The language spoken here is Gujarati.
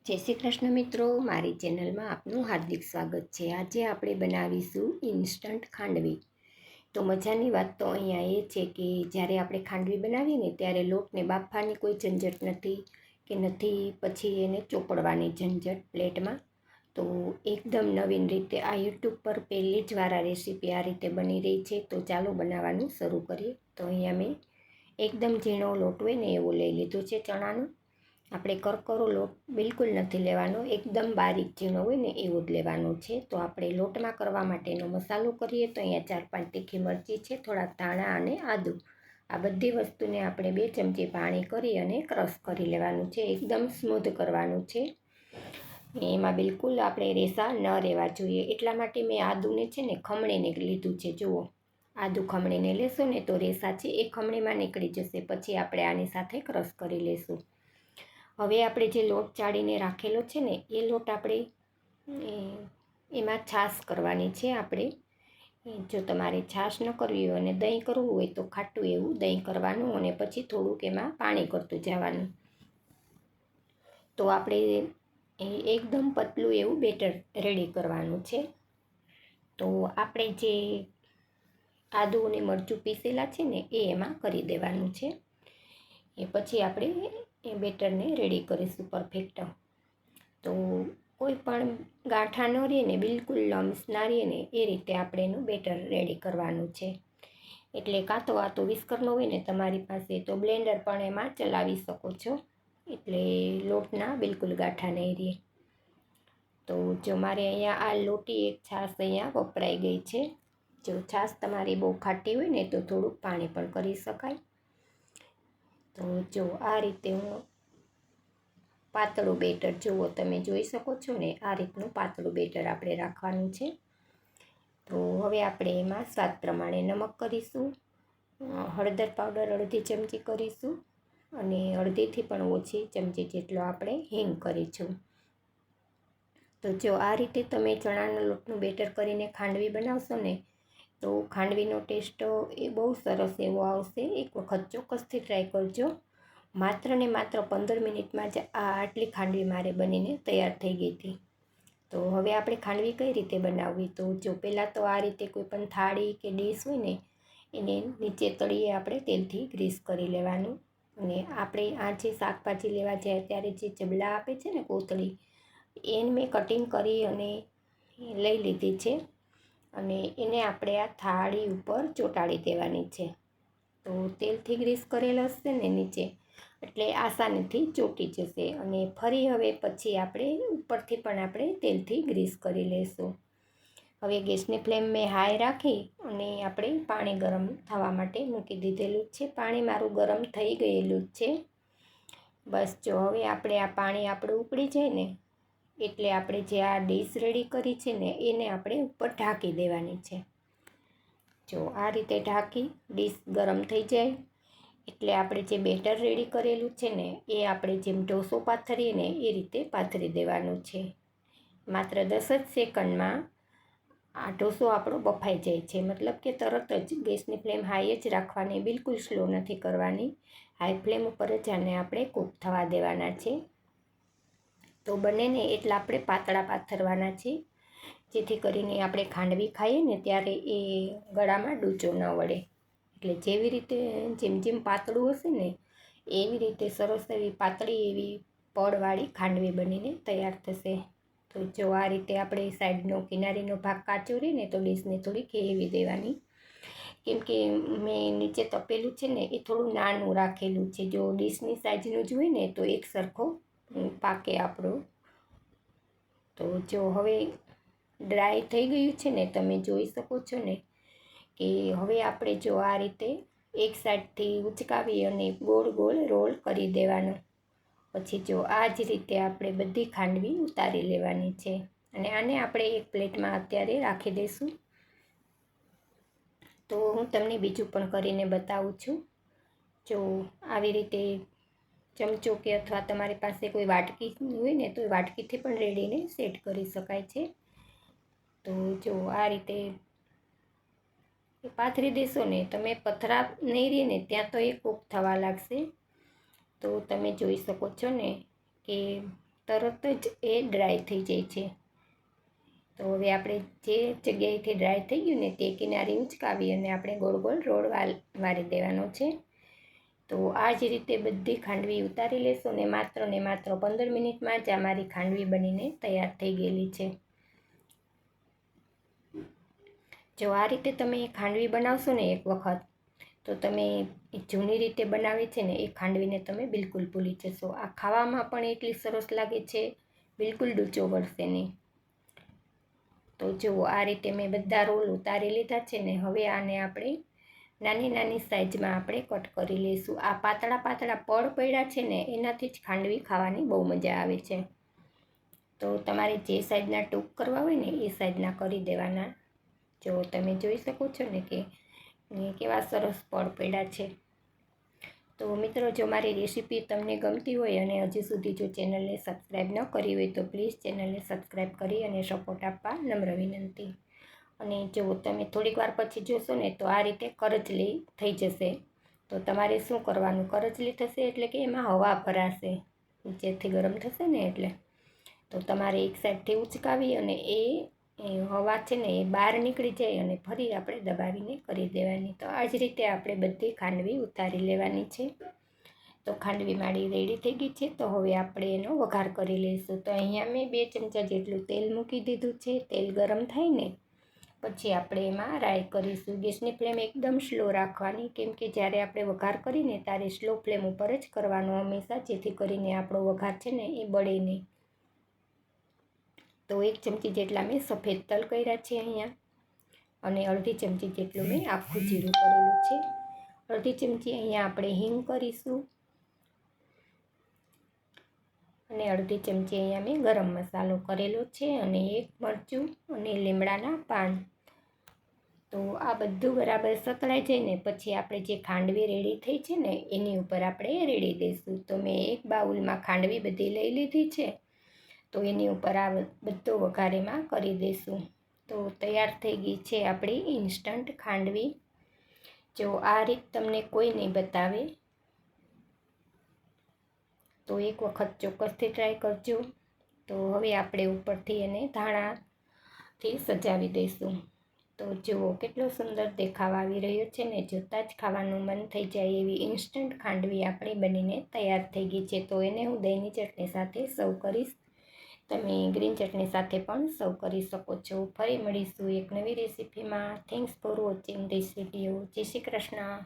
જય શ્રી કૃષ્ણ મિત્રો, મારી ચેનલમાં આપનું હાર્દિક સ્વાગત છે। આજે આપણે બનાવીશું ઇન્સ્ટન્ટ ખાંડવી। તો મજાની વાત તો અહીંયા એ છે કે જ્યારે આપણે ખાંડવી બનાવીએ ને ત્યારે લોટને બાફવાની કોઈ ઝંઝટ નથી કે નથી પછી એને ચોપડવાની ઝંઝટ પ્લેટમાં। તો એકદમ નવીન રીતે આ યુટ્યુબ પર પહેલી જ વાર આ રેસીપી આ રીતે બની રહી છે। તો ચાલો બનાવવાનું શરૂ કરીએ। તો અહીંયા મેં એકદમ ઝીણો લોટ હોય ને એવો લઈ લીધો છે ચણાનો। આપણે કરકરો લોટ બિલકુલ નથી લેવાનો, એકદમ બારીક ઝીણો હોય ને એવો જ લેવાનો છે। તો આપણે લોટમાં કરવા માટેનો મસાલો કરીએ તો અહીંયા 4-5 તીખી મરચી છે, થોડાક ધાણા અને આદું। આ બધી વસ્તુને આપણે 2 ચમચી પાણી કરી અને ક્રશ કરી લેવાનું છે, એકદમ સ્મૂધ કરવાનું છે। એમાં બિલકુલ આપણે રેસા ન રહેવા જોઈએ, એટલા માટે મેં આદુને છે ને ખમણીને લીધું છે। જુઓ, આદું ખમણીને લેશો ને તો રેસા છે એ ખમણીમાં નીકળી જશે, પછી આપણે આની સાથે ક્રશ કરી લેશું। હવે આપણે જે લોટ ચાળીને રાખેલો છે ને એ લોટ આપણે એમાં છાશ કરવાની છે। આપણે જો તમારે છાશ ન કરવી હોય અને દહીં કરવું હોય તો ખાટું એવું દહીં કરવાનું અને પછી થોડુંક એમાં પાણી કરતું જવાનું। તો આપણે એકદમ પતલું એવું બેટર રેડી કરવાનું છે। તો આપણે જે આદુ અને મરચું પીસેલા છે ને એ એમાં કરી દેવાનું છે। એ પછી આપણે એ બેટરને રેડી કરીશું પરફેક્ટ। તો કોઈ પણ ગાંઠા ન રહે ને, બિલકુલ લમ્સ ના રહે ને એ રીતે આપણે એનું બેટર રેડી કરવાનું છે। એટલે કાં તો આ તો વિસ્કરનો હોય ને તમારી પાસે તો બ્લેન્ડર પણ એમાં ચલાવી શકો છો, એટલે લોટના બિલકુલ ગાંઠા નહીં રહે। તો જો મારે અહીંયા આ લોટી એક છાશ અહીંયા વપરાઈ ગઈ છે। જો છાશ તમારી બહુ ખાટી હોય ને તો થોડુંક પાણી પણ કરી શકાય। તો જો આ રીતે હું પાતળું બેટર, જુઓ તમે જોઈ શકો છો ને આ રીતનું પાતળું બેટર આપણે રાખવાનું છે। તો હવે આપણે એમાં સ્વાદ પ્રમાણે નમક કરીશું, હળદર પાવડર અડધી ચમચી કરીશું અને અડધીથી પણ ઓછી ચમચી જેટલો આપણે હિંગ કરીશું। તો જો આ રીતે તમે ચણાના લોટનું બેટર કરીને ખાંડવી બનાવશો ને તો ખાંડવીનો ટેસ્ટ એ બહુ સરસ એવો આવશે। એક વખત ચોક્કસથી ટ્રાય કરજો। માત્ર ને માત્ર 15 મિનિટમાં જ આટલી ખાંડવી મારે બનીને તૈયાર થઈ ગઈ હતી। તો હવે આપણે ખાંડવી કઈ રીતે બનાવવી, તો જો પહેલાં તો આ રીતે કોઈ પણ થાળી કે ડીશ હોય ને એને નીચે તળીએ આપણે તેલથી ગ્રીસ કરી લેવાનું। અને આપણે આ જે શાકભાજી લેવા જાય ત્યારે જે ચબલા આપે છે ને કોથળી, એને મેં કટિંગ કરી અને લઈ લીધી છે અને એને આપણે આ થાળી ઉપર ચોંટાડી દેવાની છે। તો તેલથી ગ્રીસ કરેલ હશે ને નીચે એટલે આસાનીથી ચોંટી જશે। અને ફરી હવે પછી આપણે ઉપરથી પણ આપણે તેલથી ગ્રીસ કરી લઈશું। હવે ગેસની ફ્લેમ મેં હાઈ રાખી અને આપણે પાણી ગરમ થવા માટે મૂકી દીધેલું છે। પાણી મારું ગરમ થઈ ગયેલું જ છે। બસ જો હવે આપણે આ પાણી આપણું ઉકળી જાય ને એટલે આપણે જે આ ડીશ રેડી કરી છે ને એને આપણે ઉપર ઢાંકી દેવાની છે। જો આ રીતે ઢાંકી ડીશ ગરમ થઈ જાય એટલે આપણે જે બેટર રેડી કરેલું છે ને એ આપણે જેમ ઢોસો પાથરીએ ને એ રીતે પાથરી દેવાનું છે। માત્ર 10 જ સેકન્ડમાં આ ઢોસો આપણો બફાઈ જાય છે, મતલબ કે તરત જ। ગેસની ફ્લેમ હાઈ જ રાખવાની, બિલકુલ સ્લો નથી કરવાની, હાઈ ફ્લેમ ઉપર જ આને આપણે કૂક થવા દેવાના છે। તો બને ને એટલા આપણે પાતળા પાથરવાના છે, જેથી કરીને આપણે ખાંડવી ખાઈએ ને ત્યારે એ ગળામાં ડૂચો ન વળે। એટલે જેવી રીતે જેમ જેમ પાતળું હશે ને એવી રીતે સરસ એવી પાતળી એવી પડવાળી ખાંડવી બનીને તૈયાર થશે। તો જો આ રીતે આપણે સાઈડનો કિનારીનો ભાગ કાચો રહે ને તો ડીશને થોડીક હેવી દેવાની, કેમ કે મેં નીચે તપેલું છે ને એ થોડું નાનું રાખેલું છે। જો ડીશની સાઈઝનું જ હોય ને તો એક સરખો પાકે આપણો। તો જો હવે ડ્રાય થઈ ગયું છે ને, તમે જોઈ શકો છો ને કે હવે આપણે જો આ રીતે એક સાઈડથી ઉચકાવી અને ગોળ ગોળ રોલ કરી દેવાનો। પછી જો આ જ રીતે આપણે બધી ખાંડવી ઉતારી લેવાની છે અને આને આપણે એક પ્લેટમાં અત્યારે રાખી દઈશું। તો હું તમને બીજું પણ કરીને બતાવું છું। જો આવી રીતે ચમચો કે અથવા તમારી પાસે કોઈ વાટકી હોય ને તો વાટકીથી પણ રેડીને સેટ કરી શકાય છે। તો જો આ રીતે પાથરી દેશો ને તમે, પથરા નહીં રહે ને ત્યાં તો એ કૂક થવા લાગશે। તો તમે જોઈ શકો છો ને કે તરત જ એ ડ્રાય થઈ જાય છે. તો હવે આપણે જે જગ્યાએથી ડ્રાય થઈ ગયું ને તે કિનારે ઉંચકાવી અને આપણે ગોળ ગોળ રોલ વાળી દેવાનો છે. તો આ જ રીતે બધી ખાંડવી ઉતારી લેશો ને માત્ર 15 મિનિટમાં જ અમારી ખાંડવી બનીને તૈયાર થઈ ગયેલી છે. જો આ રીતે તમે ખાંડવી બનાવશો ને એક વખત, તો તમે જૂની રીતે બનાવી છે ને એ ખાંડવીને તમે બિલકુલ ભૂલી જશો. આ ખાવામાં પણ એટલી સરસ લાગે છે, બિલકુલ ડૂચો વળશે નહીં. તો જુઓ, આ રીતે મેં બધા રોલ ઉતારી લીધા છે ને હવે આને આપણે નાની નાની સાઈઝમાં આપણે કટ કરી લઈશું. આ પાતળા પાતળા પડ પડ્યા છે ને એનાથી જ ખાંડવી ખાવાની બહુ મજા આવે છે. તો તમારે જે સાઈઝના ટૂંક કરવા હોય ને એ સાઈઝના કરી દેવાના. જો તમે જોઈ શકો છો ને કે કેવા સરસ પડ પડ્યા છે. તો મિત્રો, જો મારી રેસીપી તમને ગમતી હોય અને હજી સુધી જો ચેનલને સબસ્ક્રાઈબ ન કરી હોય તો પ્લીઝ ચેનલને સબસ્ક્રાઈબ કરી અને સપોર્ટ આપવા નમ્ર વિનંતી. અને જો તમે થોડીક વાર પછી જોશો ને તો આ રીતે કરચલી થઈ જશે. તો તમારે શું કરવાનું, કરચલી થશે એટલે કે એમાં હવા ભરાશે, નીચેથી ગરમ થશે ને એટલે. તો તમારે એક સાઈડથી ઉચકાવી અને એ હવા છે ને એ બહાર નીકળી જાય અને ફરી આપણે દબાવીને કરી દેવાની. તો આ જ રીતે આપણે બધી ખાંડવી ઉતારી લેવાની છે. તો ખાંડવી મારી રેડી થઈ ગઈ છે. તો હવે આપણે એનો વઘાર કરી લઈશું. તો અહીંયા મેં 2 ચમચા જેટલું તેલ મૂકી દીધું છે. તેલ ગરમ થાય ને પછી આપણે એમાં રાઈ કરીશું. ગેસની ફ્લેમ એકદમ સ્લો રાખવાની, કેમ કે જ્યારે આપણે વઘાર કરીને ત્યારે સ્લો ફ્લેમ ઉપર જ કરવાનો હંમેશા, જેથી કરીને આપણો વઘાર છે ને એ બળે નહીં. તો 1 ચમચી જેટલા મેં સફેદ તલ કર્યા છે અહીંયા, અને અડધી ચમચી જેટલું મેં આખું જીરું કરેલું છે. અડધી ચમચી અહીંયા આપણે હિંગ કરીશું, અને અડધી ચમચી અહીંયા મેં ગરમ મસાલો કરેલો છે, અને 1 મરચું અને લીમડાના પાન. તો આ બધું બરાબર સતળાઈ જાય ને પછી આપણે જે ખાંડવી રેડી થઈ છે ને એની ઉપર આપણે રેડી દઈશું. તો મેં એક બાઉલમાં ખાંડવી બધી લઈ લીધી છે. તો એની ઉપર આ બધો વઘાર એમાં કરી દઈશું. તો તૈયાર થઈ ગઈ છે આપણી ઇન્સ્ટન્ટ ખાંડવી. જો આ રીત તમને કોઈ નહીં બતાવે તો એક વખત ચોક્કસથી ટ્રાય કરજો. તો હવે આપણે ઉપરથી એને ધાણાથી સજાવી દઈશું. તો જુઓ, કેટલો સુંદર દેખાવ આવી રહ્યો છે ને, જોતાં જ ખાવાનું મન થઈ જાય એવી ઇન્સ્ટન્ટ ખાંડવી આપણી બનીને તૈયાર થઈ ગઈ છે. તો એને હું દહીંની ચટણી સાથે સર્વ કરીશ. તમે ગ્રીન ચટણી સાથે પણ સર્વ કરી શકો છો. ફરી મળીશું એક નવી રેસીપીમાં. Thanks for watching this video. જય શ્રી કૃષ્ણ.